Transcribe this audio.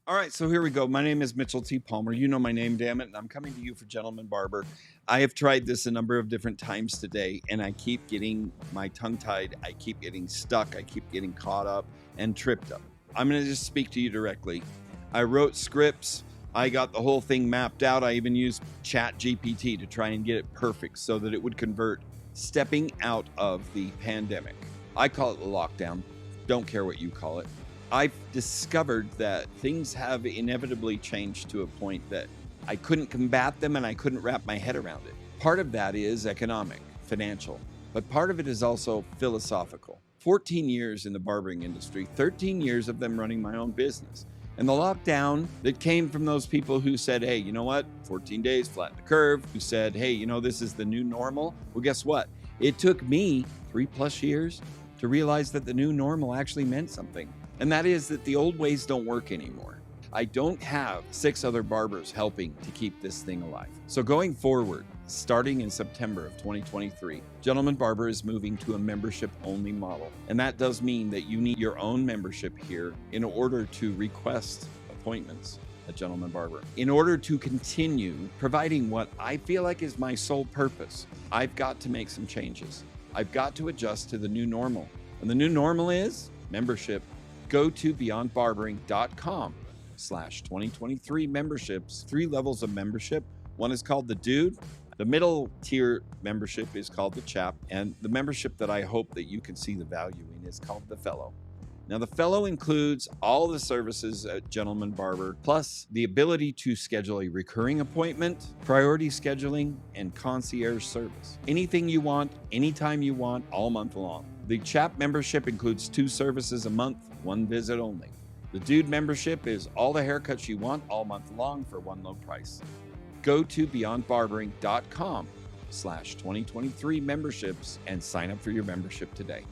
All right, so here we go. My name is Mitchell T. Palmer. You know my name, damn it, and I'm coming to you for Gentleman Barber. I have tried this a number of different times today, and I keep getting my tongue tied. I keep getting stuck. I keep getting caught up and tripped up. I'm going to just speak to you directly. I wrote scripts. I got the whole thing mapped out. I even used Chat GPT to try and get it perfect so that it would convert. Stepping out of the pandemic. I call it the lockdown. Don't care what you call it. I've discovered that things have inevitably changed to a point that I couldn't combat them and I couldn't wrap my head around it. Part of that is economic, financial, but part of it is also philosophical. 14 years in the barbering industry, 13 years of them running my own business. And the lockdown that came from those people who said, hey, you know what? 14 days, flatten the curve. Who said, hey, you know, this is the new normal. Well, guess what? It took me 3+ years to realize that the new normal actually meant something. And that is that the old ways don't work anymore. I don't have 6 other barbers helping to keep this thing alive. So going forward, starting in September of 2023, Gentleman Barber is moving to a membership-only model. And that does mean that you need your own membership here in order to request appointments at Gentleman Barber. In order to continue providing what I feel like is my sole purpose, I've got to make some changes. I've got to adjust to the new normal. And the new normal is membership. Go to beyondbarbering.com/2023 memberships. 3 levels of membership. One is called the Dude. The middle tier membership is called the Chap. And the membership that I hope that you can see the value in is called the Fellow. Now, the Fellow includes all the services at Gentleman Barber, plus the ability to schedule a recurring appointment, priority scheduling, and concierge service. Anything you want, anytime you want, all month long. The Chap membership includes 2 services a month, 1 visit only. The Dude membership is all the haircuts you want all month long for one low price. Go to beyondbarbering.com/2023 memberships and sign up for your membership today.